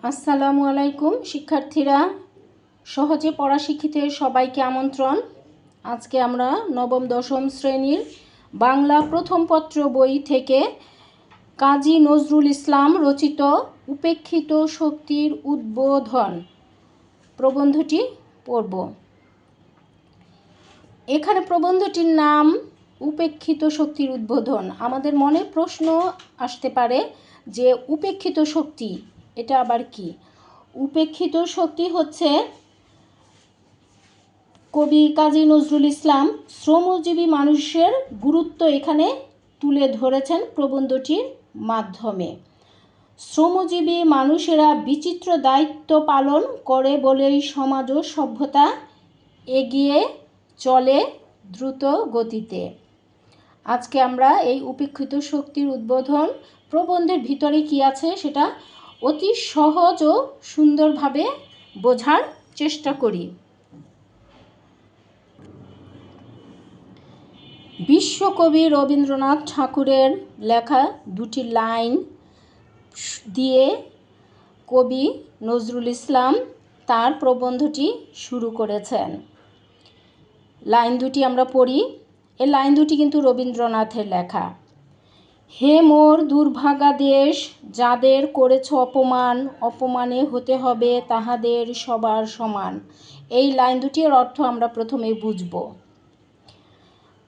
আসসালামু আলাইকুম শিক্ষার্থীরা, সহজে পড়া শিখিতে সবাইকে আমন্ত্রণ। আজকে আমরা নবম দশম শ্রেণীর বাংলা প্রথম পত্র বই থেকে কাজী নজরুল ইসলাম রচিত উপেক্ষিত শক্তির উদ্বোধন প্রবন্ধটি পড়ব। এখানে প্রবন্ধটির নাম উপেক্ষিত শক্তির উদ্বোধন। আমাদের মনে প্রশ্ন আসতে পারে যে উপেক্ষিত শক্তি এটা আবার কি? উপেক্ষিত শক্তি হচ্ছে কবি কাজী নজরুল ইসলাম শ্রমজীবী মানুষের গুরুত্ব এখানে তুলে ধরেছেন প্রবন্ধটির মাধ্যমে। শ্রমজীবী মানুষেরা বিচিত্র দায়িত্ব পালন করে বলেই সমাজ ও সভ্যতা এগিয়ে চলে দ্রুত গতিতে। আজকে আমরা এই উপেক্ষিত শক্তির উদ্বোধন প্রবন্ধের ভিতরে কি আছে সেটা অতি সহজ ও সুন্দরভাবে বোঝার চেষ্টা করি। বিশ্বকবি রবীন্দ্রনাথ ঠাকুরের লেখা দুটি লাইন দিয়ে কবি নজরুল ইসলাম তার প্রবন্ধটি শুরু করেছেন। লাইন দুটি আমরা পড়ি। এই লাইন দুটি কিন্তু রবীন্দ্রনাথের লেখা। হে মোর দুর্ভাগা দেশ, যাদের করেছ অপমান, অপমানে হতে হবে তাহাদের সবার সমান। এই লাইন দুটির অর্থ আমরা প্রথমে বুঝব।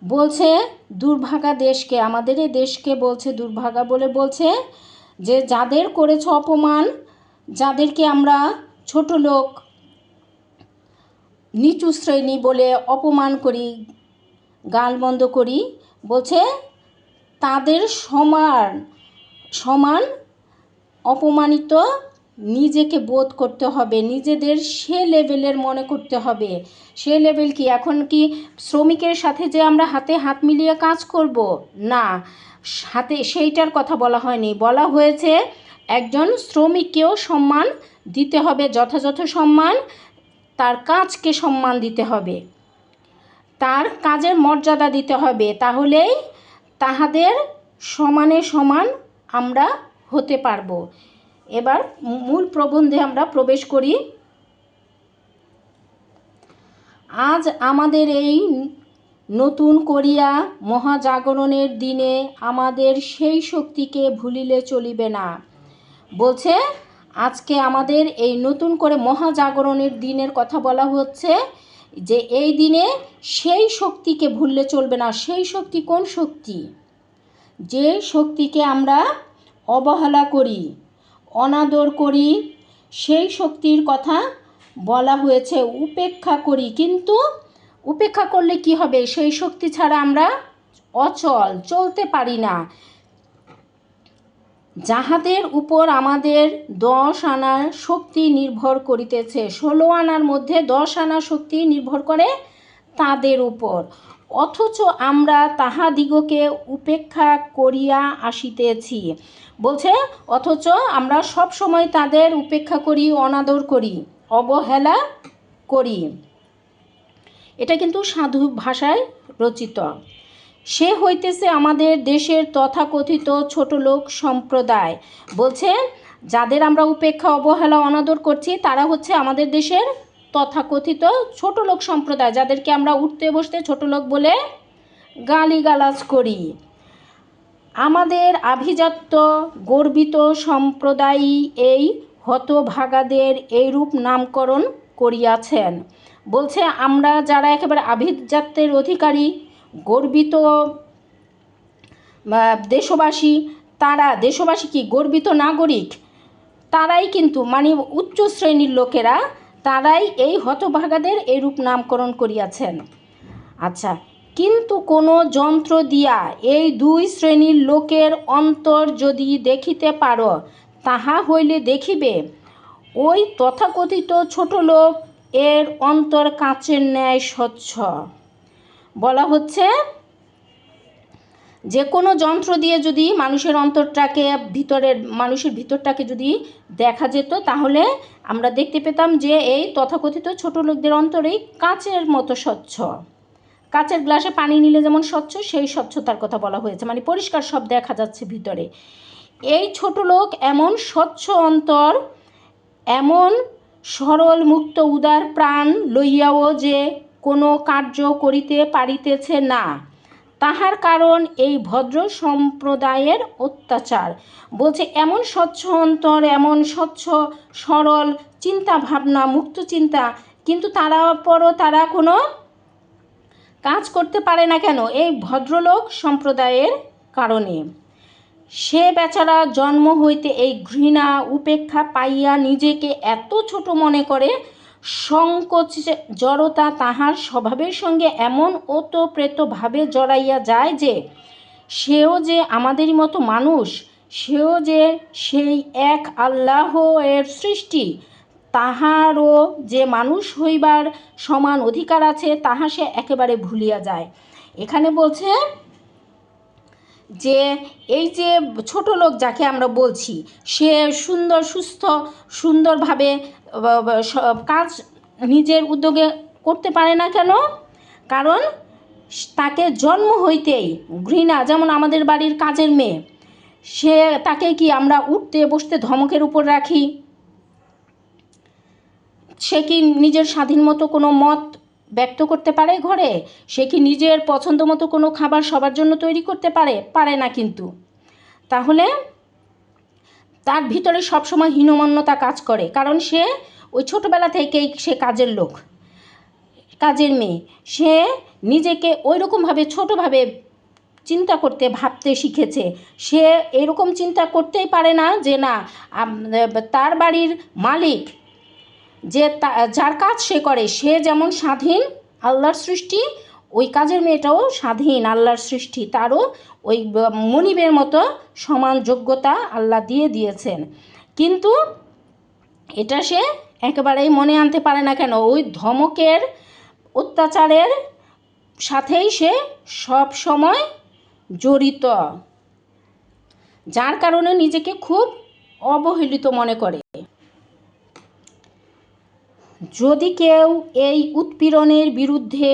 বলছে দুর্ভাগা দেশকে, আমাদের এই দেশকে বলছে দুর্ভাগা বলে বলছে যে যাদের করেছ অপমান, যাদেরকে আমরা ছোট লোক, নিচু শ্রেণী বলে অপমান করি, গালমন্দ করি, বলছে তাদের সমান সমান অপমানিত নিজেকে বোধ করতে হবে, নিজেদের সে লেভেলের মনে করতে হবে। সে লেভেল কি? এখন কি শ্রমিকের সাথে যে আমরা হাতে হাত মিলিয়ে কাজ করব? না, হাতে সেইটার কথা বলা হয়নি। বলা হয়েছে একজন শ্রমিককেও সম্মান দিতে হবে, যথাযথ সম্মান, তার কাজকে সম্মান দিতে হবে, তার কাজের মর্যাদা দিতে হবে, তাহলেই তাহাদের সমানে সমান আমরা হতে পারবো। এবার মূল প্রবন্ধে আমরা প্রবেশ করি। আজ আমাদের এই নতুন করিয়া মহাজাগরণের দিনে আমাদের সেই শক্তিকে ভুলিলে চলিবে না। বলছে আজকে আমাদের এই নতুন করে মহাজাগরণের দিনের কথা বলা হচ্ছে, যে এই দিনে সেই শক্তিকে ভুললে চলবে না। সেই শক্তি কোন শক্তি? যে শক্তিকে আমরা অবহেলা করি, অনাদর করি, সেই শক্তির কথা বলা হয়েছে। উপেক্ষা করি, কিন্তু উপেক্ষা করলে কি হবে? সেই শক্তি ছাড়া আমরা অচল, চলতে পারি না। যাহাদের উপর আমাদের 10 আনা শক্তি নির্ভর করিতেছে, 16 আনার মধ্যে 10 আনা শক্তি নির্ভর করে তাদের উপর, অথচ আমরা তাহাদিগকে উপেক্ষা করিয়া আসিতেছি। বলছে অথচ আমরা সব সময় তাদের উপেক্ষা করি, অনাদর করি, অবহেলা করি। এটা কিন্তু সাধু ভাষায় রচিত। সে হইতেছে আমাদের দেশের তথাকথিত ছোট লোক সম্প্রদায়। বলছে যাদের আমরা উপেক্ষা, অবহেলা, অনাদর করছি তারা হচ্ছে আমাদের দেশের তথাকথিত ছোট লোক সম্প্রদায়, যাদেরকে আমরা উঠতে বসতে ছোট লোক বলে গালিগালাজ করি। আমাদের আভিজাত্য গর্বিত সম্প্রদায়ই এই হতভাগাদের এইরূপ নামকরণ করিয়াছেন। বলছে আমরা যারা একেবারে আভিজাত্যের অধিকারী, গর্বিত দেশবাসী, তারা, দেশবাসী কি গর্বিত নাগরিক, তারাই কিন্তু মানে উচ্চ শ্রেণীর লোকেরা, তারাই এই হতভাগাদের এইরূপ নামকরণ করিয়াছেন। আচ্ছা, কিন্তু কোনো যন্ত্র দিয়া এই দুই শ্রেণীর লোকের অন্তর যদি দেখিতে পারো, তাহা হইলে দেখিবে ওই তথাকথিত ছোট লোক এর অন্তর কাচের ন্যায় স্বচ্ছ। বলা হচ্ছে যে কোনো যন্ত্র দিয়ে যদি মানুষের অন্তরটাকে, মানুষের ভিতরটাকে যদি দেখা যেত, তাহলে আমরা দেখতে পেতাম যে এই তথাকথিত ছোট লোকদের অন্তরেই কাচের মতো স্বচ্ছ। কাচের গ্লাসে পানি নিলে যেমন স্বচ্ছ, সেই স্বচ্ছতার কথা বলা হয়েছে, মানে পরিষ্কার সব দেখা যাচ্ছে ভিতরে। এই ছোট লোক এমন স্বচ্ছ অন্তর এমন সরল মুক্ত উদার প্রাণ লইয়াও যে কোনো কার্য করিতে পারিতেছে না, তাহার কারণ এই ভদ্র সম্প্রদায়ের অত্যাচার। বলছে এমন স্বচ্ছ অন্তর, এমন স্বচ্ছ সরল চিন্তা ভাবনা, মুক্ত চিন্তা, কিন্তু তারা কোনো কাজ করতে পারে না কেন? এই ভদ্রলোক সম্প্রদায়ের কারণে। সে বেচারা জন্ম হইতে এই ঘৃণা উপেক্ষা পাইয়া নিজেকে এত ছোট মনে করে, সংকোচ জড়তা তাহার স্বভাবের সঙ্গে এমন ওতপ্রোতভাবে জড়াইয়া যায় যে সেও যে আমাদেরই মতো মানুষ, সেও যে সেই এক আল্লাহ এর সৃষ্টি, তাহারও যে মানুষ হইবার সমান অধিকার আছে, তাহা সে একেবারে ভুলিয়া যায়। এখানে বলছে যে এই যে ছোট লোক যাকে আমরা বলছি, সে সুন্দর সুস্থ সুন্দরভাবে কাজ নিজের উদ্যোগে করতে পারে না কেন? কারণ তাকে জন্ম হইতেই ঘৃণা, যেমন আমাদের বাড়ির কাজের মেয়ে, তাকে কি আমরা উঠতে বসতে ধমকের উপর রাখি? সে কি নিজের স্বাধীন মতো কোনো মত ব্যক্ত করতে পারে ঘরে? সে কি নিজের পছন্দ মতো কোনো খাবার সবার জন্য তৈরি করতে পারে না কিন্তু। তাহলে তার ভিতরে সবসময় হীনমন্যতা কাজ করে, কারণ সে ওই ছোটোবেলা থেকেই সে কাজের লোক, কাজের মেয়ে। সে নিজেকে ওই রকমভাবে ছোটোভাবে চিন্তা করতে ভাবতে শিখেছে। সে এরকম চিন্তা করতেই পারে না যে না, তার বাড়ির মালিক যে যার কাজ সে করে, সে যেমন স্বাধীন আল্লাহর সৃষ্টি, ওই কাজের মেয়েটাও স্বাধীন আল্লাহর সৃষ্টি, তারও ওই মনিবের মতো সমান যোগ্যতা আল্লাহ দিয়েছেন। কিন্তু এটা সে একেবারেই মনে আনতে পারে না কেন? ওই ধমকের অত্যাচারের সাথেই সে সব সময় জড়িত, যার কারণে নিজেকে খুব অবহেলিত মনে করে। যদি কেউ এই উৎপীড়নের বিরুদ্ধে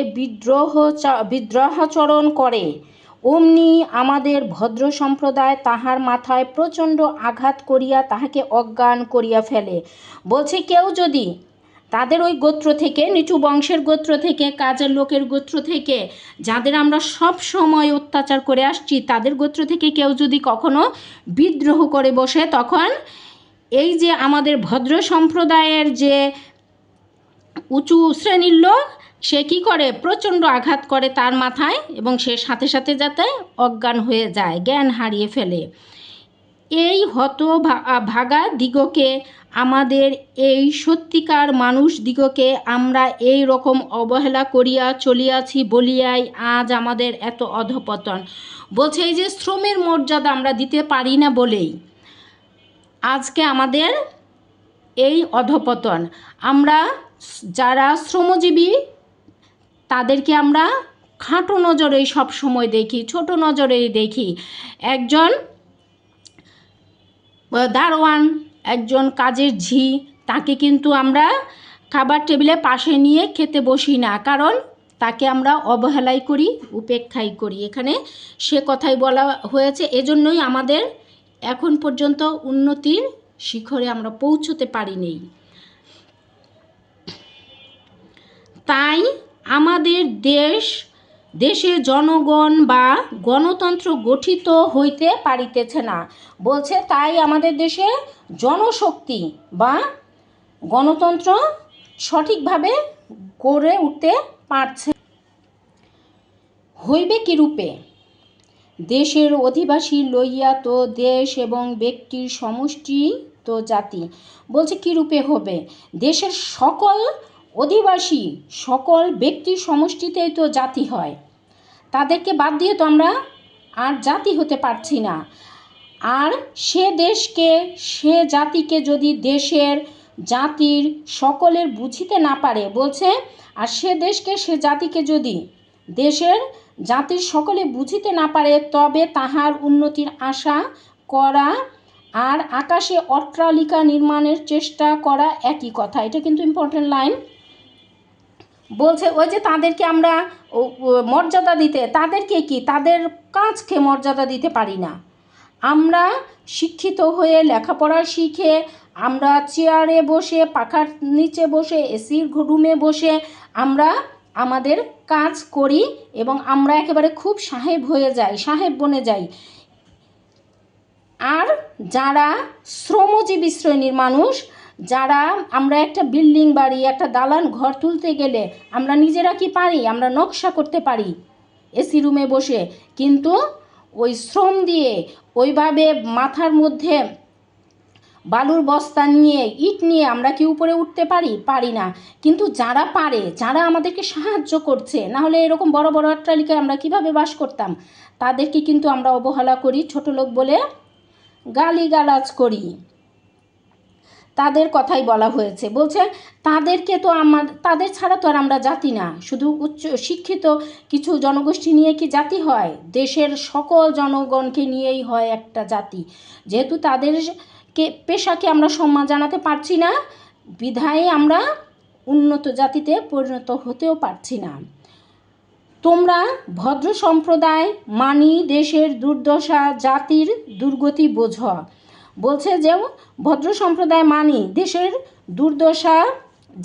বিদ্রোহাচরণ করে, অমনি আমাদের ভদ্র সম্প্রদায় তাহার মাথায় প্রচণ্ড আঘাত করিয়া তাহাকে অজ্ঞান করিয়া ফেলে। বলছে কেউ যদি তাদের ওই গোত্র থেকে, নিচু বংশের গোত্র থেকে, কাজের লোকের গোত্র থেকে, যাদের আমরা সব সময় অত্যাচার করে আসছি, তাদের গোত্র থেকে কেউ যদি কখনো বিদ্রোহ করে বসে, তখন এই যে আমাদের ভদ্র সম্প্রদায়ের যে উঁচু শ্রেণীর লোক, সে কী করে? প্রচণ্ড আঘাত করে তার মাথায়, এবং সে সাথে সাথে যাতে অজ্ঞান হয়ে যায়, জ্ঞান হারিয়ে ফেলে। এই ভাগা দিগকে, আমাদের এই সত্যিকার মানুষ দিগকে আমরা এই রকম অবহেলা করিয়া চলিয়াছি বলিয়াই আজ আমাদের এত অধঃপতন। বলছে এই যে শ্রমের মর্যাদা আমরা দিতে পারি না বলেই আজকে আমাদের এই অধঃপতন। আমরা যারা শ্রমজীবী তাদেরকে আমরা খাটো নজরেই সব সময় দেখি, ছোট নজরেই দেখি। একজন দারোয়ান, একজন কাজের ঝি, তাকে কিন্তু আমরা খাবার টেবিলে পাশে নিয়ে খেতে বসি না, কারণ তাকে আমরা অবহেলাই করি, উপেক্ষাই করি। এখানে সে কথাই বলা হয়েছে। এজন্যই আমাদের এখন পর্যন্ত উন্নতির শিখরে আমরা পৌঁছতে পারিনি। তাই আমাদের দেশে জনগণ বা গণতন্ত্র গঠিত হইতে পারিতেছে না। বলছে তাই আমাদের দেশে জনশক্তি বা গণতন্ত্র সঠিকভাবে গড়ে উঠতে পারছে। হইবে কি রূপে? দেশের অধিবাসী লইয়া তো দেশ এবং ব্যক্তির সমষ্টি তো জাতি। বলছে কি রূপে হবে? দেশের সকল অধিবাসী, সকল ব্যক্তির সমষ্টিতেই তো জাতি হয়, তাদেরকে বাদ দিয়ে তো আমরা আর জাতি হতে পারছি না। আর সে দেশকে, সে জাতিকে যদি দেশের জাতির সকলের বুঝিতে না পারে, বলছে আর সে দেশকে, সে জাতিকে যদি দেশের জাতির সকলে বুঝিতে না পারে, তবে তাহার উন্নতির আশা করা আর আকাশে অট্টালিকা নির্মাণের চেষ্টা করা একই কথা। এটা কিন্তু ইম্পর্টেন্ট লাইন। বলছে ওই যে তাদেরকে আমরা মর্যাদা দিতে, তাদেরকে কি, তাদের কাজকে মর্যাদা দিতে পারি না। আমরা শিক্ষিত হয়ে লেখাপড়া শিখে আমরা চেয়ারে বসে, পাখার নিচে বসে, এসির রুমে বসে আমরা আমাদের কাজ করি এবং আমরা একেবারে খুব সাহেব হয়ে যাই, সাহেব বনে যাই। আর যারা শ্রমজীবী শ্রেণীর মানুষ, যারা আমরা একটা বিল্ডিং বাড়ি, একটা দালান ঘর তুলতে গেলে আমরা নিজেরা কি পারি, আমরা নকশা করতে পারি এসি রুমে বসে, কিন্তু ওই শ্রম দিয়ে ওইভাবে মাথার মধ্যে বালুর বস্তা নিয়ে, ইট নিয়ে আমরা কি উপরে উঠতে পারি? পারি না। কিন্তু যারা পারে, যারা আমাদেরকে সাহায্য করছে, না হলে এরকম বড় বড় অট্টালিকায় আমরা কিভাবে বাস করতাম, তাদেরকে কিন্তু আমরা অবহেলা করি, ছোট লোক বলে গালিগালাজ করি। তাদের কথাই বলা হয়েছে, বলছে তাদেরকে তো তাদের ছাড়া তো আর আমরা জাতি না। শুধু উচ্চ শিক্ষিত কিছু জনগোষ্ঠী নিয়ে কি জাতি হয়? দেশের সকল জনগণকে নিয়েই হয় একটা জাতি। যেহেতু তাদেরকে পেশাকে আমরা সম্মান জানাতে পারছি না, বিধায় আমরা উন্নত জাতিতে পরিণত হতেও পারছি না। তোমরা ভদ্র সম্প্রদায় মানি দেশের দুর্দশা, জাতির দুর্গতি বোঝ। বলছে যে ভদ্র সম্প্রদায় মানি দেশের দুর্দশা,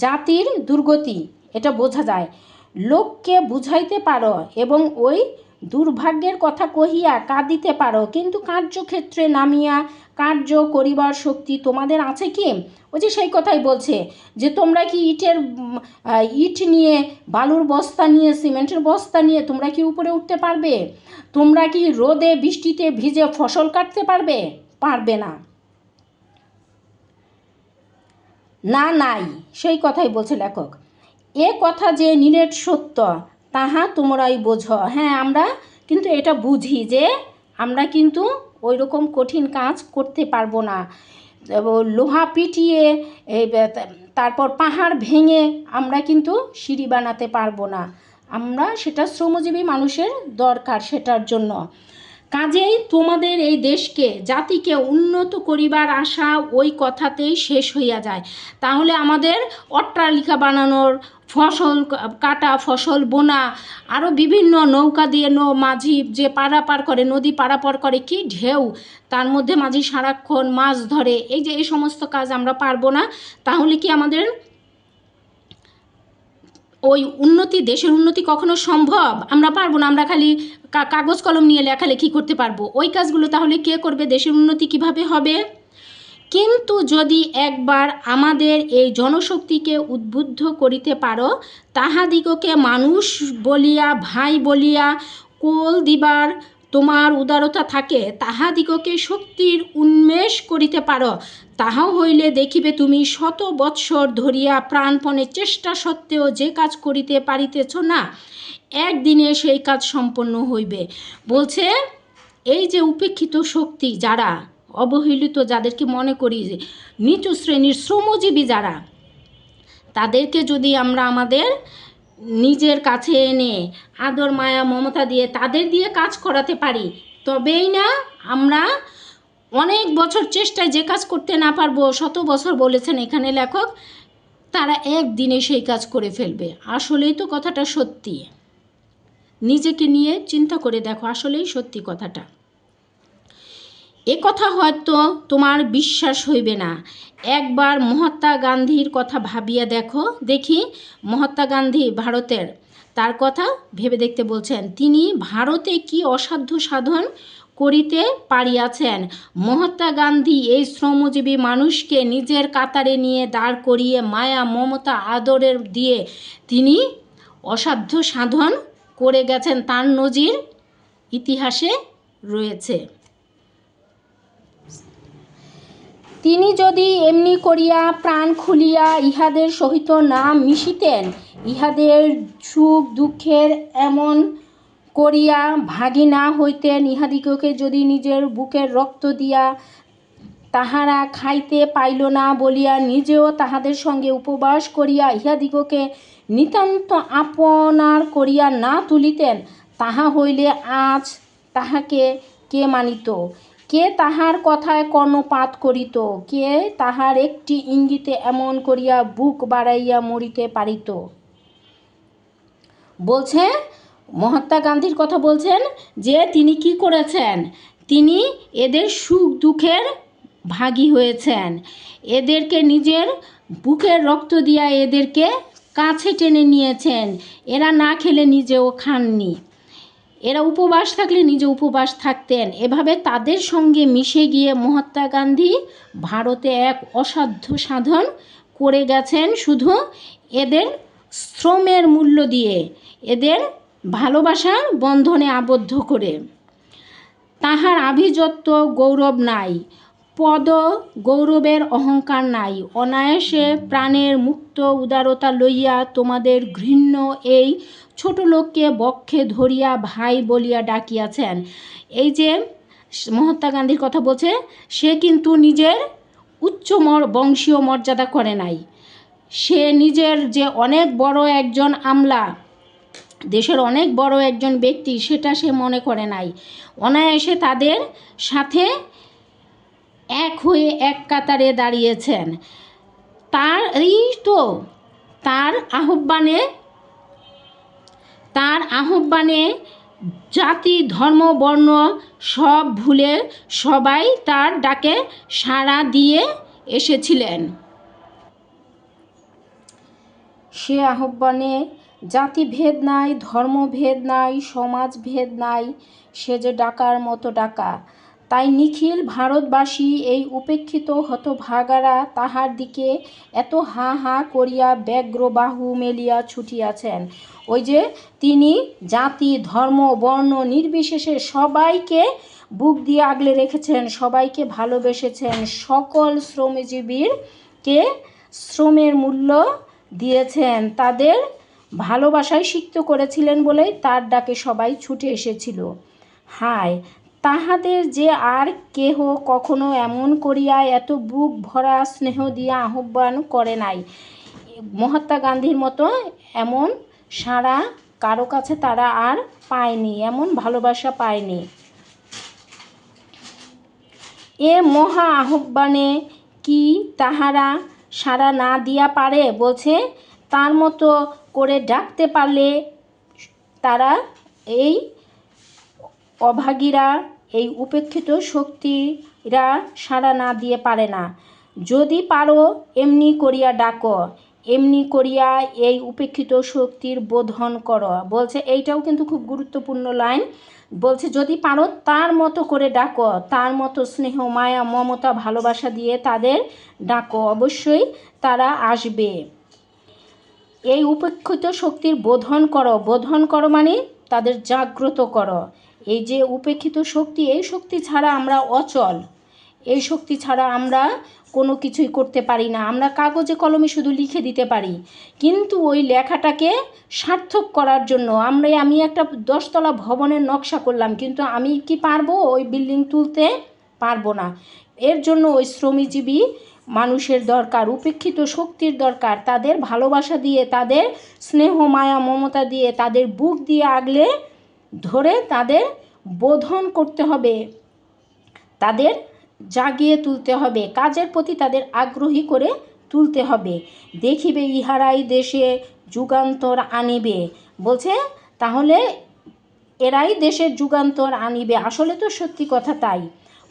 জাতির দুর্গতি, এটা বোঝা যায়। লোককে বুঝাইতে পারো এবং ওই দুর্ভাগ্যের কথা কহিয়া কাঁদিতে পারো, কিন্তু কার্যক্ষেত্রে নামিয়া কার্য করিবার শক্তি তোমাদের আছে কি? ওই যে সেই কথাই বলছে যে তোমরা কি ইট নিয়ে, বালুর বস্তা নিয়ে, সিমেন্টের বস্তা নিয়ে তোমরা কি উপরে উঠতে পারবে? তোমরা কি রোদে বৃষ্টিতে ভিজে ফসল কাটতে পারবে? পারবে না। না, নাই, সেই কথাই বলছে লেখক। এ কথা যে নিরেট সত্য, তাহা তোমরাই বোঝ। হ্যাঁ, আমরা কিন্তু এটা বুঝি যে আমরা কিন্তু ওই রকম কঠিন কাজ করতে পারবো না। লোহা পিটিয়ে, তারপর পাহাড় ভেঙে আমরা কিন্তু সিঁড়ি বানাতে পারবো না। আমরা সেটা শ্রমজীবী মানুষের দরকার সেটার জন্য। কাজেই তোমাদের এই দেশকে, জাতিকে উন্নত করিবার আশা ওই কথাতেই শেষ হইয়া যায়। তাহলে আমাদের অট্টালিকা বানানোর, ফসল কাটা, ফসল বোনা, আরও বিভিন্ন নৌকা দিয়ে মাঝি যে পারাপার করে, নদী পারাপার করে, কি ঢেউ, তার মধ্যে মাঝি সারাক্ষণ মাছ ধরে, এই যে এই সমস্ত কাজ আমরা পারবো না। তাহলে কি আমাদের ওই উন্নতি, দেশের উন্নতি কখনো সম্ভব? আমরা পারবো না। আমরা খালি কাগজ কলম নিয়ে লেখালেখি করতে পারবো, ওই কাজগুলো তাহলে কে করবে? দেশের উন্নতি কিভাবে হবে? কিন্তু যদি একবার আমাদের এই জনশক্তিকে উদ্বুদ্ধ করিতে পারো, তাহাদিগকে মানুষ বলিয়া, ভাই বলিয়া কোল দিবার তোমার উদারতা থাকে, তাহাদিগকে শক্তির উন্মেষ করিতে পারো, তাহা হইলে দেখিবে তুমি শত বৎসর ধরিয়া প্রাণপণে চেষ্টা সত্ত্বেও যে কাজ করিতে পারিতেছ না, একদিনে সেই কাজ সম্পন্ন হইবে। বলছে এই যে উপেক্ষিত শক্তি, যারা অবহেলিত, যাদেরকে মনে করি নিচু শ্রেণীর শ্রমজীবী যারা, তাদেরকে যদি আমরা আমাদের নিজের কাছে এনে আদর, মায়া, মমতা দিয়ে তাদের দিয়ে কাজ করাতে পারি, তবেই না আমরা অনেক বছর চেষ্টায় যে কাজ করতে না পারবো, শত বছর বলেছেন এখানে লেখক, তারা একদিনে সেই কাজ করে ফেলবে। আসলেই তো কথাটা সত্যি। নিজেকে নিয়ে চিন্তা করে দেখো, আসলেই সত্যি কথাটা। এ কথা হয়তো তোমার বিশ্বাস হইবে না। একবার মহাত্মা গান্ধীর কথা ভাবিয়া দেখি। মহাত্মা গান্ধী ভারতের, তার কথা ভেবে দেখতে বলছেন। তিনি ভারতে কি অসাধ্য সাধন করিতে পারিয়াছেন। মহাত্মা গান্ধী এই শ্রমজীবী মানুষকে নিজের কাতারে নিয়ে দাঁড় করিয়ে মায়া, মমতা, আদরের দিয়ে তিনি অসাধ্য সাধন করে গেছেন, তার নজির ইতিহাসে রয়েছে। তিনি যদি এমনি করিয়া প্রাণ খুলিয়া ইহাদের সহিত না মিশিতেন, ইহাদের সুখ দুঃখের এমন করিয়া ভাগী না হইতেন, ইহাদিগকে যদি নিজের বুকের রক্ত দিয়া তাহারা খাইতে পাইল না বলিয়া নিজেও তাহাদের সঙ্গে উপবাস করিয়া ইহাদিগকে নিতান্ত আপনার করিয়া না তুলিতেন, তাহা হইলে আজ তাহাকে কে মানিত? কে তাহার কথায় কর্ণপাত করিত? কে তাহার একটি ইঙ্গিতে এমন করিয়া বুক বাড়াইয়া মরিতে পারিত? বলছে, মহাত্মা গান্ধীর কথা বলছেন যে তিনি কি করেছেন, তিনি এদের সুখ দুঃখের ভাগী হয়েছেন। এদেরকে নিজের বুকের রক্ত দিয়া এদেরকে কাছে টেনে নিয়েছেন। এরা না খেলে নিজেও খাননি, এরা উপবাস থাকলে নিজে উপবাস থাকতেন। এভাবে তাদের সঙ্গে মিশে গিয়ে মহাত্মা গান্ধী ভারতে এক অসাধ্য সাধন করে গেছেন, শুধু এদের শ্রমের মূল্য দিয়ে, এদের ভালোবাসার বন্ধনে আবদ্ধ করে। তাহার আভিজাত্য গৌরব নাই, পদ গৌরবের অহংকার নাই, অনায়াসে প্রাণের মুক্ত উদারতা লইয়া তোমাদের ঘৃণ্য এই ছোট লোককে বক্ষে ধরিয়া ভাই বলিয়া ডাকিয়াছেন। এই যে মহাত্মা গান্ধীর কথা বলছে, সে কিন্তু নিজের উচ্চ বংশীয় মর্যাদা করে নাই। সে নিজের যে অনেক বড় একজন আমলা, দেশের অনেক বড় একজন ব্যক্তি, সেটা সে মনে করে নাই। অনায়াসে তাদের সাথে এক হয়ে এক কাতারে দাঁড়িয়েছেন। তার আহ্বানে জাতি ধর্ম বর্ণ সব ভুলে সবাই তার ডাকে সাড়া দিয়ে এসেছিলেন। সে আহ্বানে জাতিভেদ নাই, ধর্মভেদ নাই, সমাজভেদ নাই, সে যে ডাকার মতো ডাকা। তাই নিখিল ভারতবাসী এই উপেক্ষিত হতভাগারা তাহার দিকে এত হা হা করিয়া ব্যগ্র বাহু মেলিয়া ছুটিয়াছেন। ওই যে তিনি জাতি ধর্ম বর্ণ নির্বিশেষে সবাইকে বুক দিয়ে আগলে রেখেছেন, সবাইকে ভালোবেসেছেন, সকল শ্রমজীবীরকে শ্রমের মূল্য দিয়েছেন, তাদের ভালোবাসায় সিক্ত করেছিলেন বলেই তার ডাকে সবাই ছুটে এসেছিল। হায়, তাহাদের যে আর কেহ কখনো এমন করিয়া এত বুক ভরা স্নেহ দিয়া আহ্বান করে নাই। মহাত্মা গান্ধীর মতো এমন সাড়া কারো কাছে তারা আর পায়নি, এমন ভালোবাসা পায়নি। এ মহা আহ্বানে কি তাহারা সাড়া না দিয়া পারে? বলছে, তার মতো করে ডাকতে পারলে তারা, এই অভাগীরা, এই উপেক্ষিত শক্তিরা সাড়া না দিয়ে পারে না। যদি পারো এমনি করিয়া ডাকো, এমনি করিয়া এই উপেক্ষিত শক্তির বোধন করো। বলছে, এইটাও কিন্তু খুব গুরুত্বপূর্ণ লাইন। বলছে, যদি পারো তার মতো করে ডাকো, তার মতো স্নেহ মায়া মমতা ভালোবাসা দিয়ে তাদের ডাকো, অবশ্যই তারা আসবে। এই উপেক্ষিত শক্তির বোধন করো, বোধন করো মানে তাদের জাগ্রত করো। এই যে উপেক্ষিত শক্তি, এই শক্তি ছাড়া আমরা অচল, এই শক্তি ছাড়া আমরা কোনো কিছুই করতে পারি না। আমরা কাগজে কলমে শুধু লিখে দিতে পারি, কিন্তু ওই লেখাটাকে সার্থক করার জন্য আমি একটা 10 তলা ভবনের নকশা করলাম, কিন্তু আমি কি পারবো ওই বিল্ডিং তুলতে? পারবো না। এর জন্য ওই শ্রমজীবী মানুষের দরকার, উপেক্ষিত শক্তির দরকার। তাদের ভালোবাসা দিয়ে, তাদের স্নেহ মায়া মমতা দিয়ে, তাদের বুক দিয়ে আগলে ধরে তাদের বোধন করতে হবে, তাদের জাগিয়ে তুলতে হবে, কাজের প্রতি তাদের আগ্রহী করে তুলতে হবে। দেখিবে ইহারাই দেশে যুগান্তর আনিবে। বলছে, তাহলে এরাই দেশের যুগান্তর আনিবে। আসলে তো সত্যি কথা তাই।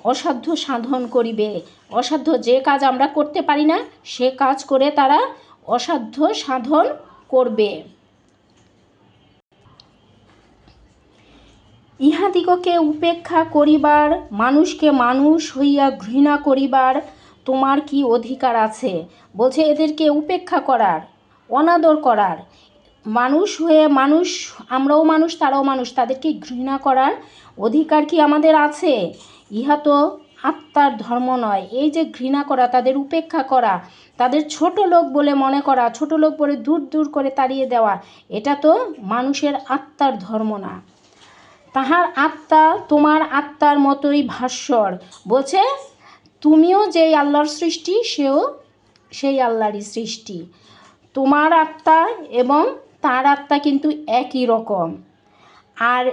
অসাধ্য সাধন করিবে। অসাধ্য যে কাজ আমরা করতে পারি না, সে কাজ করে তারা অসাধ্য সাধন করবে। ইহাদিগকে উপেক্ষা করিবার, মানুষকে মানুষ হইয়া ঘৃণা করিবার তোমার কি অধিকার আছে? বলছে, এদেরকে উপেক্ষা করার, অনাদর করার, মানুষ হয়ে মানুষ, আমরাও মানুষ তারাও মানুষ, তাদেরকে ঘৃণা করার অধিকার কি আমাদের আছে? ইহা তো আত্মার ধর্ম নয়। এই যে ঘৃণা করা, তাদের উপেক্ষা করা, তাদের ছোট লোক বলে মনে করা, ছোট লোক বলে দূর দূর করে তাড়িয়ে দেওয়া, এটা তো মানুষের আত্মার ধর্ম না। তাহার আত্মা তোমার আত্মার মতোই ভাস্বর। বলছে, তুমিও যেই আল্লাহর সৃষ্টি, সেও সেই আল্লাহরই সৃষ্টি। তোমার আত্মা এবং তার আত্মা কিন্তু একই রকম, আর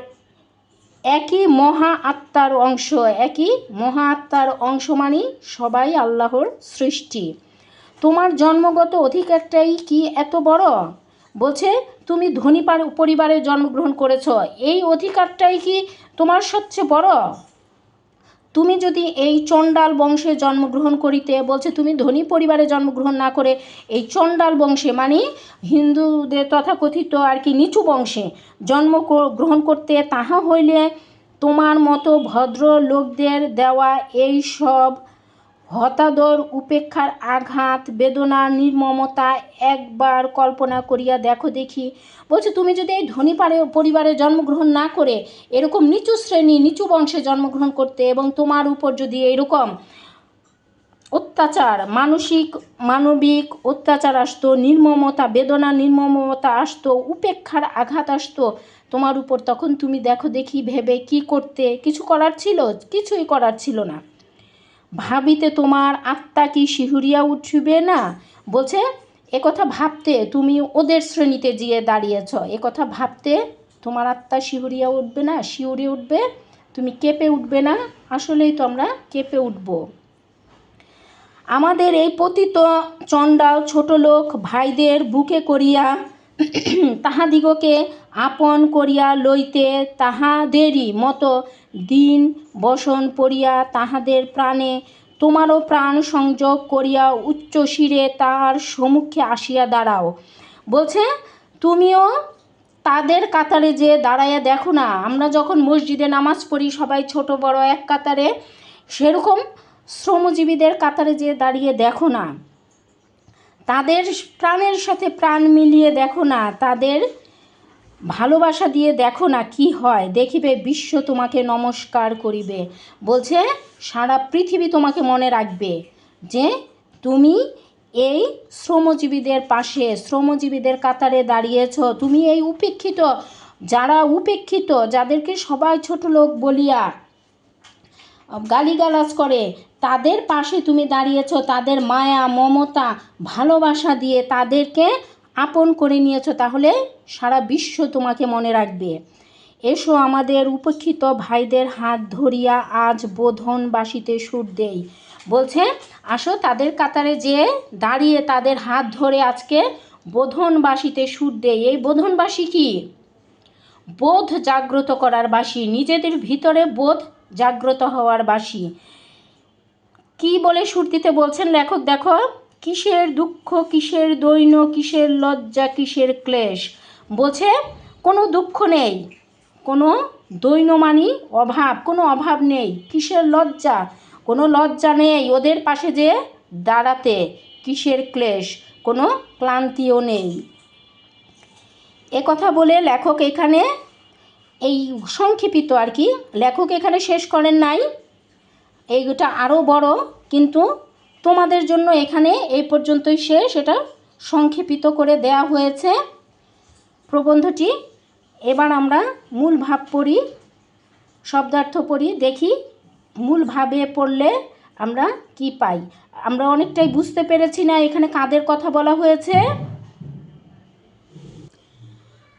একই মহা আত্মার অংশ। একই মহা আত্মার অংশ মানে সবাই আল্লাহর সৃষ্টি। তোমার জন্মগত অধিকারটাই কি এত বড়? বলছে, তুমি ধনী পরিবারে জন্মগ্রহণ করেছ, এই অধিকারটাই কি তোমার সবচেয়ে বড়? তুমি যদি এই চণ্ডাল বংশে জন্মগ্রহণ করিতে, বলছে তুমি ধনী পরিবারে জন্মগ্রহণ না করে এই চণ্ডাল বংশে মানে হিন্দুদের তথাকথিত আর কি নিচু বংশে গ্রহণ করতে, তাহা হইলে তোমার মতো ভদ্র লোকদের দেওয়া এই সব হতাদর, উপেক্ষার আঘাত, বেদনা, নির্মমতা একবার কল্পনা করিয়া দেখো দেখি। বলছে তুমি যদি এই ধনী পরিবারে জন্মগ্রহণ না করে এরকম নিচু শ্রেণী নিচু বংশে জন্মগ্রহণ করতে এবং তোমার উপর যদি এরকম অত্যাচার, মানবিক অত্যাচার আসতো, নির্মমতা, বেদনা, নির্মমতা আসতো, উপেক্ষার আঘাত আসতো তোমার উপর, তখন তুমি দেখো দেখি ভেবে কি করতে? কিছু করার ছিল? কিছুই করার ছিল না। ভাবিতে তোমার আত্মা কি শিহুরিয়া উঠবে না? বলছে একথা ভাবতে তুমি ওদের শ্রেণীতে গিয়ে দাঁড়িয়েছ, একথা ভাবতে তোমার আত্মা শিহুরিয়া উঠবে না? শিউরে উঠবে, তুমি কেঁপে উঠবে না? আসলেই তো আমরা কেঁপে উঠব। আমাদের এই পতিত চণ্ডাল ছোট লোক ভাইদের বুকে করিয়া তাহাদিগকে আপন করিয়া লইতে তাহাদেরই মতো দিন বসন পড়িয়া তাহাদের প্রাণে তোমারও প্রাণ সংযোগ করিয়া উচ্চ শিরে তার সম্মুখে আসিয়া দাঁড়াও। বলছে তুমিও তাদের কাতারে যে দাঁড়াইয়া দেখো না, আমরা যখন মসজিদে নামাজ পড়ি সবাই ছোট বড় এক কাতারে, সেরকম শ্রমজীবীদের কাতারে যে দাঁড়িয়ে দেখো না, তাদের প্রাণের সাথে প্রাণ মিলিয়ে দেখো না, তাদের ভালোবাসা দিয়ে দেখো না, কি হয় দেখিবে বিশ্ব তোমাকে নমস্কার করিবে। বলছে সারা পৃথিবী তোমাকে মনে রাখবে যে তুমি এই শ্রমজীবীদের পাশে, শ্রমজীবীদের কাতারে দাঁড়িয়েছ। তুমি এই উপেক্ষিত, যারা উপেক্ষিত, যাদেরকে সবাই ছোট লোক বলিয়া গালিগালাজ করে, তাদের পাশে তুমি দাঁড়িয়েছ, তাদের মায়া মমতা ভালোবাসা দিয়ে তাদেরকে আপন করে নিয়েছ, তাহলে সারা বিশ্ব তোমাকে মনে রাখবে। এসো আমাদের উপেক্ষিত ভাইদের হাত ধরিয়া আজ বোধনবাসীতে সুর দেই। বলছে আসো তাদের কাতারে যে দাঁড়িয়ে তাদের হাত ধরে আজকে বোধনবাসীতে সুর দেই। এই বোধনবাসী কি? বোধ জাগ্রত করার বাসী, নিজেদের ভিতরে বোধ জাগ্রত হওয়ার বাসী। কি বলে সুর দিতে বলছেন লেখক দেখো, কিসের দুঃখ, কিসের দৈন্য, কিসের লজ্জা, কিসের ক্লেশ। বলছে কোনো দুঃখ নেই, কোনো দৈন্য মানি অভাব, কোনো অভাব নেই। কিসের লজ্জা? কোনো লজ্জা নেই ওদের পাশে যে দাঁড়াতে। কিসের ক্লেশ? কোনো ক্লান্তিও নেই। এ কথা বলে লেখক এখানে এই সংক্ষেপিত আর কি, লেখক এখানে শেষ করেন নাই, এইটা আরও বড়, কিন্তু তোমাদের জন্য এখানে এই পর্যন্তই শেষ, এটা সংক্ষেপিত করে দেয়া হয়েছে প্রবন্ধটি। এবার আমরা মূল ভাব পড়ি, শব্দার্থ পড়ি, দেখি মূল ভাবে পড়লে আমরা কি পাই। আমরা অনেকটাই বুঝতে পেরেছি না এখানে কাদের কথা বলা হয়েছে?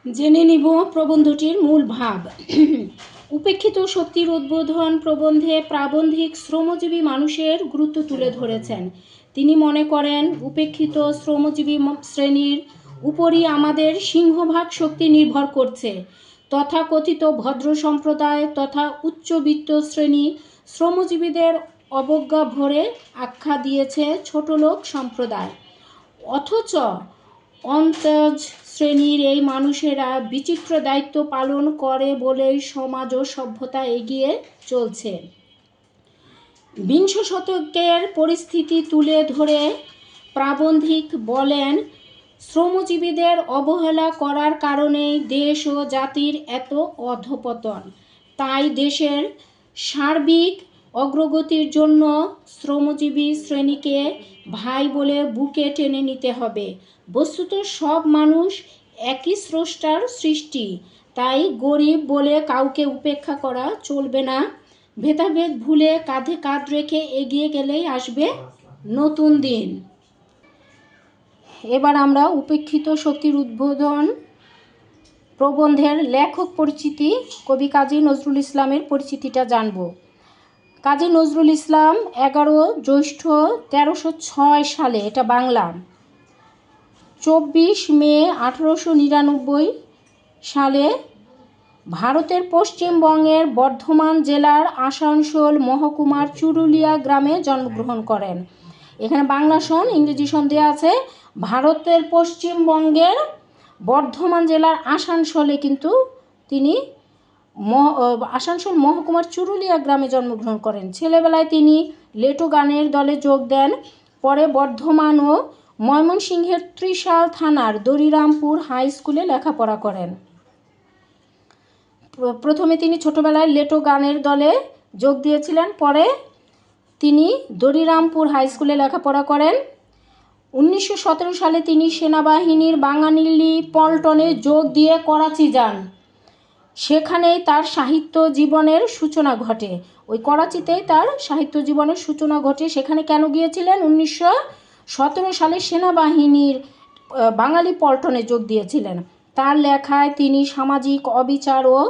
জেনে নিব প্রবন্ধটির মূল ভাব। উপেক্ষিত শক্তির উদ্বোধন প্রবন্ধে প্রাবন্ধিক শ্রমজীবী মানুষের গুরুত্ব তুলে ধরেছেন। তিনি মনে করেন উপেক্ষিত শ্রমজীবী শ্রেণীর উপরই আমাদের সিংহভাগ শক্তি নির্ভর করছে। তথাকথিত ভদ্র সম্প্রদায় তথা উচ্চবিত্ত শ্রেণী শ্রমজীবীদের অবজ্ঞা ভরে আখ্যা দিয়েছে ছোটলোক সম্প্রদায়। অথচ অন্তজ শ্রেণীর এই মানুষেরা বিচিত্র দায়িত্ব পালন করে বলেই সমাজ ও সভ্যতা এগিয়ে চলছে। বিংশ শতকের পরিস্থিতি তুলে ধরে প্রাবন্ধিক বলেন, শ্রমজীবীদের অবহেলা করার কারণেই দেশ ও জাতির এত অধঃপতন। তাই দেশের সার্বিক অগ্রগতির জন্য শ্রমজীবী শ্রেণীকে ভাই বলে বুকে টেনে নিতে হবে। বস্তুত সব মানুষ একই স্রষ্টার সৃষ্টি, তাই গরিব বলে কাউকে উপেক্ষা করা চলবে না। ভেদাভেদ ভুলে কাঁধে কাঁধ রেখে এগিয়ে গেলেই আসবে নতুন দিন। এবার আমরা উপেক্ষিত শক্তির উদ্বোধন প্রবন্ধের লেখক পরিচিতি, কবি কাজী নজরুল ইসলামের পরিচিতিটা জানব। কাজী নজরুল ইসলাম 11 জ্যৈষ্ঠ 1306 সালে, এটা বাংলা, 24 মে 1899 সালে ভারতের পশ্চিমবঙ্গের বর্ধমান জেলার আসানসোল মহকুমার চুরুলিয়া গ্রামে জন্মগ্রহণ করেন। এখানে বাংলা শোন, ইংরেজি শোন দেওয়া আছে। ভারতের পশ্চিমবঙ্গের বর্ধমান জেলার আসানসোলে কিন্তু তিনি আসানসোল মহকুমার চুরুলিয়া গ্রামে জন্মগ্রহণ করেন। ছেলেবেলায় তিনি লেটো গানের দলে যোগ দেন। পরে বর্ধমান ও ময়মনসিংহের ত্রিশাল থানার দরিরামপুর হাই স্কুলে লেখাপড়া করেন। প্রথমে তিনি ছোটবেলায় লেটো গানের দলে যোগ দিয়েছিলেন, পরে তিনি দরিরামপুর হাই স্কুলে লেখাপড়া করেন। 1917 সালে তিনি সেনাবাহিনীর বাঙালি পল্টনে যোগ দিয়ে করাচি যান। সেখানেই তার সাহিত্য জীবনের সূচনা ঘটে। ওই করাচিতেই তার সাহিত্য জীবনের সূচনা ঘটে। সেখানে কেন গিয়েছিলেন? 1917 সালে সেনাবাহিনীর বাঙালি পল্টনে যোগ দিয়েছিলেন। তার লেখায় তিনি সামাজিক অবিচার ও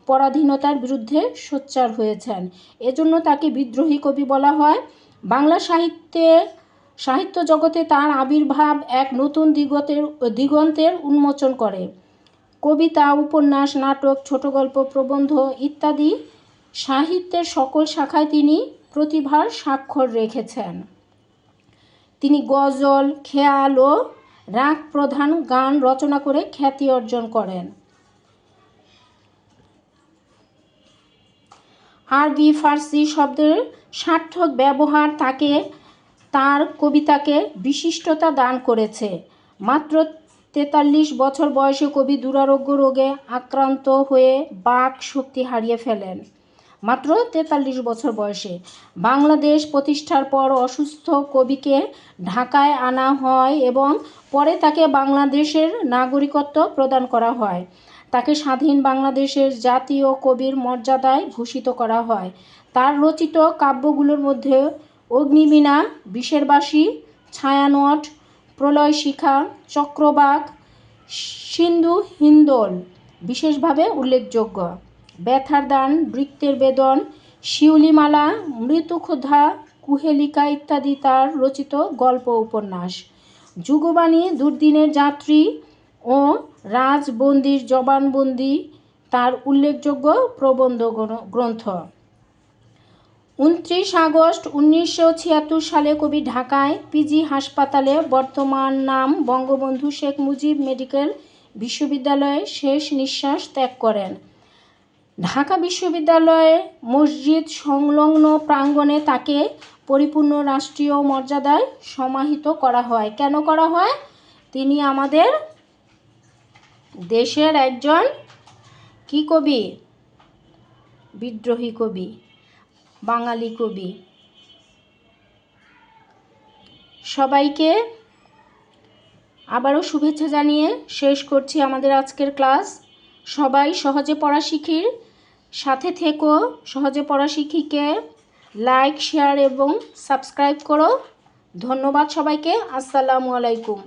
পরাধীনতার বিরুদ্ধে সোচ্চার হয়েছেন। এজন্য তাকে বিদ্রোহী কবি বলা হয়। বাংলা সাহিত্য জগতে তার আবির্ভাব এক নতুন দিগন্তের উন্মোচন করে। কবিতা, উপন্যাস, নাটক, ছোট গল্প, প্রবন্ধ ইত্যাদি সাহিত্যের সকল শাখায় তিনি প্রতিভার স্বাক্ষর রেখেছেন। তিনি গজল, খেয়াল ও রাগ প্রধান গান রচনা করে খ্যাতি অর্জন করেন। আরবি ফার্সি শব্দের সার্থক ব্যবহার তার কবিতাকে বিশিষ্টতা দান করেছে। মাত্র 43 বছর বয়সে কবি দুরারোগ্য রোগে আক্রান্ত হয়ে বাক শক্তি হারিয়ে ফেলেন। মাত্র 43 বছর বয়সে। বাংলাদেশ প্রতিষ্ঠার পর অসুস্থ কবিকে ঢাকায় আনা হয় এবং পরে তাকে বাংলাদেশের নাগরিকত্ব প্রদান করা হয়। তাকে স্বাধীন বাংলাদেশের জাতীয় কবির মর্যাদায় ভূষিত করা হয়। তার রচিত কাব্যগুলোর মধ্যে অগ্নিবীণা, বিষেরবাসী, ছায়ানট, প্রলয়শিখা, চক্রবাক, সিন্ধু হিন্দোল বিশেষভাবে উল্লেখযোগ্য। ব্যথার দান, বৃত্তের বেদন, শিউলিমালা, মৃত্যুক্ষুধা, কুহেলিকা ইত্যাদি তার রচিত গল্প উপন্যাস। যুগবাণী, দুর্দিনের যাত্রী ও রাজবন্দির জবানবন্দি তার উল্লেখযোগ্য প্রবন্ধ গ্রন্থ। 29 আগস্ট 1976 সালে কবি ঢাকায় পিজি হাসপাতালে, বর্তমান নাম বঙ্গবন্ধু শেখ মুজিব মেডিকেল বিশ্ববিদ্যালয়ে শেষ নিঃশ্বাস ত্যাগ করেন। ঢাকা বিশ্ববিদ্যালয়ে মসজিদ সংলগ্ন প্রাঙ্গণে তাকে পরিপূর্ণ রাষ্ট্রীয় মর্যাদায় সমাহিত করা হয়। কেন করা হয়? তিনি আমাদের দেশের একজন কি কবি? বিদ্রোহী কবি, বাঙালি কবি। সবাইকে আবারও শুভেচ্ছা জানিয়ে শেষ করছি আমাদের আজকের ক্লাস। সবাই সহজে পড়া শিখির সাথে থেকো। সহজে পড়া শিখিকে লাইক, শেয়ার এবং সাবস্ক্রাইব করো। ধন্যবাদ সবাইকে। আসসালামু আলাইকুম।